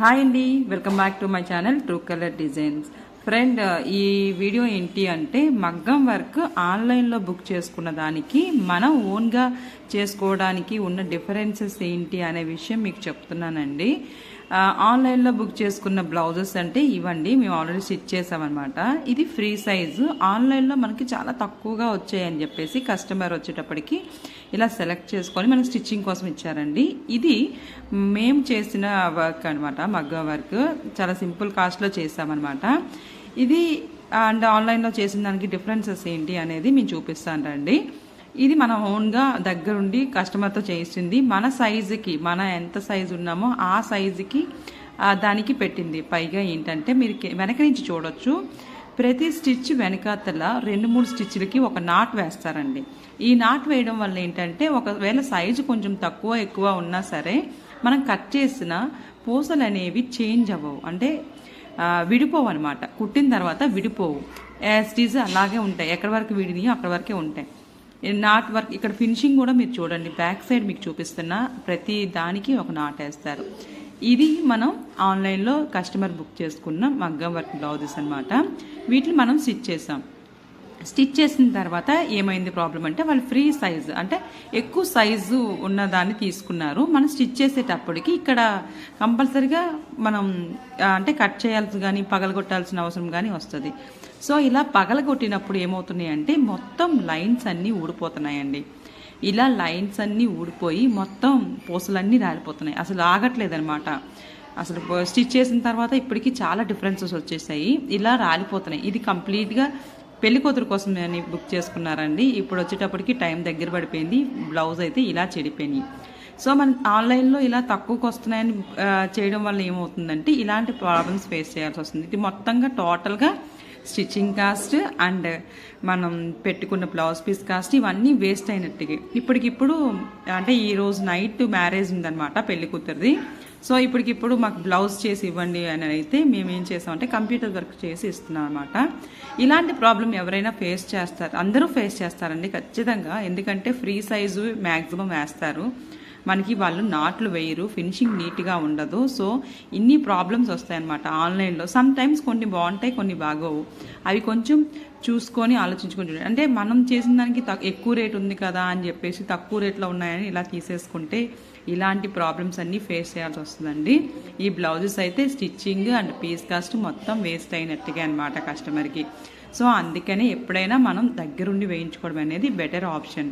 Hi అండి, welcome back to my channel true colour designs. Friend, ఈ video ఏంటి అంటే మగ్గం వర్క్ ఆన్లైన్లో బుక్ చేసుకున్న దానికి మనం ఓన్గా చేసుకోవడానికి ఉన్న డిఫరెన్సెస్ ఏంటి అనే విషయం మీకు చెప్తున్నానండి. ఆన్లైన్లో బుక్ చేసుకున్న బ్లౌజెస్ అంటే ఇవ్వండి, మేము ఆల్రెడీ స్టిచ్ చేసామన్నమాట. ఇది ఫ్రీ సైజు. ఆన్లైన్లో మనకి చాలా తక్కువగా వచ్చాయని చెప్పేసి కస్టమర్ వచ్చేటప్పటికి ఇలా సెలెక్ట్ చేసుకొని మనకి స్టిచ్చింగ్ కోసం ఇచ్చారండి. ఇది మేము చేసిన వర్క్ అనమాట, మగ్గం వర్క్. చాలా సింపుల్ కాస్ట్లో చేసామన్నమాట. ఇది అండ్ ఆన్లైన్లో చేసిన దానికి డిఫరెన్సెస్ ఏంటి అనేది మేము చూపిస్తాను రండి. ఇది మన ఓన్గా దగ్గరుండి కస్టమర్తో చేసింది. మన సైజుకి, మన ఎంత సైజు ఉన్నామో ఆ సైజుకి దానికి పెట్టింది. పైగా ఏంటంటే మీరు వెనక నుంచి చూడొచ్చు, ప్రతి స్టిచ్ వెనకాతల 2-3 స్టిచ్లకి ఒక నాట్ వేస్తారండి. ఈ నాట్ వేయడం వల్ల ఏంటంటే ఒకవేళ సైజు కొంచెం తక్కువ ఎక్కువ ఉన్నా సరే మనం కట్ చేసిన పూసలు అనేవి చేంజ్ అవ్వవు, అంటే విడిపోవు అనమాట. కుట్టిన తర్వాత విడిపోవు, స్టిచ్ అలాగే ఉంటాయి. ఎక్కడి వరకు విడినాయో అక్కడి వరకే ఉంటాయి. నాట్ వర్క్ ఇక్కడ ఫినిషింగ్ కూడా మీరు చూడండి, బ్యాక్ సైడ్ మీకు చూపిస్తున్న ప్రతి దానికి ఒక నాట్ వేస్తారు. ఇది మనం ఆన్లైన్లో కస్టమర్ బుక్ చేసుకున్న మగ్గం వర్క్ బ్లౌజెస్ అనమాట. వీటిని మనం స్టిచ్ చేసాం. స్టిచ్ చేసిన తర్వాత ఏమైంది ప్రాబ్లం అంటే వాళ్ళు ఫ్రీ సైజు, అంటే ఎక్కువ సైజు ఉన్నదాన్ని తీసుకున్నారు. మనం స్టిచ్ చేసేటప్పటికి ఇక్కడ కంపల్సరీగా మనం అంటే కట్ చేయాల్సి కానీ పగలగొట్టాల్సిన అవసరం కానీ వస్తుంది. సో ఇలా పగలగొట్టినప్పుడు ఏమవుతున్నాయి అంటే మొత్తం లైన్స్ అన్నీ ఊడిపోతున్నాయండి. ఇలా లైన్స్ అన్నీ ఊడిపోయి మొత్తం పూసలన్నీ రాలిపోతున్నాయి, అసలు ఆగట్లేదనమాట. అసలు స్టిచ్ చేసిన తర్వాత ఇప్పటికీ చాలా డిఫరెన్సెస్ వచ్చేసాయి, ఇలా రాలిపోతున్నాయి. ఇది కంప్లీట్గా పెళ్లి కూతురు కోసం అని బుక్ చేసుకున్నారండి. ఇప్పుడు వచ్చేటప్పటికి టైం దగ్గర పడిపోయింది, బ్లౌజ్ అయితే ఇలా చెడిపోయినాయి. సో మన ఆన్లైన్లో ఇలా తక్కువకి వస్తున్నాయని చేయడం వల్ల ఏమవుతుందంటే ఇలాంటి ప్రాబ్లమ్స్ ఫేస్ చేయాల్సి వస్తుంది. ఇది మొత్తంగా టోటల్గా స్టిచ్చింగ్ కాస్ట్ అండ్ మనం పెట్టుకున్న బ్లౌజ్ పీస్ కాస్ట్ ఇవన్నీ వేస్ట్ అయినట్టుగా. ఇప్పటికిప్పుడు అంటే ఈరోజు నైట్ మ్యారేజ్ ఉందన్నమాట పెళ్లి కూతురిది. సో ఇప్పటికిప్పుడు మాకు బ్లౌజ్ చేసి ఇవ్వండి అని అయితే మేము ఏం చేసామంటే కంప్యూటర్ వర్క్ చేసి ఇస్తున్నాం అనమాట. ఇలాంటి ప్రాబ్లం ఎవరైనా ఫేస్ చేస్తారు, అందరూ ఫేస్ చేస్తారండి ఖచ్చితంగా. ఎందుకంటే ఫ్రీ సైజు మ్యాక్సిమం వేస్తారు, మనకి వాళ్ళు నాట్లు వేయరు, ఫినిషింగ్ నీట్గా ఉండదు. సో ఇన్ని ప్రాబ్లమ్స్ వస్తాయన్నమాట ఆన్లైన్లో. సమ్ టైమ్స్ కొన్ని బాగుంటాయి, కొన్ని బాగోవు. అవి కొంచెం చూసుకొని ఆలోచించుకుంటారు. అంటే మనం చేసిన దానికి ఎక్కువ రేట్ ఉంది కదా అని చెప్పేసి తక్కువ రేట్లో ఉన్నాయని ఇలా తీసేసుకుంటే ఇలాంటి ప్రాబ్లమ్స్ అన్నీ ఫేస్ చేయాల్సి వస్తుందండి. ఈ బ్లౌజెస్ అయితే స్టిచ్చింగ్ అండ్ పీస్ కాస్ట్ మొత్తం వేస్ట్ అయినట్టుగా అనమాట కస్టమర్కి. సో అందుకని ఎప్పుడైనా మనం దగ్గరుండి వేయించుకోవడం అనేది బెటర్ ఆప్షన్.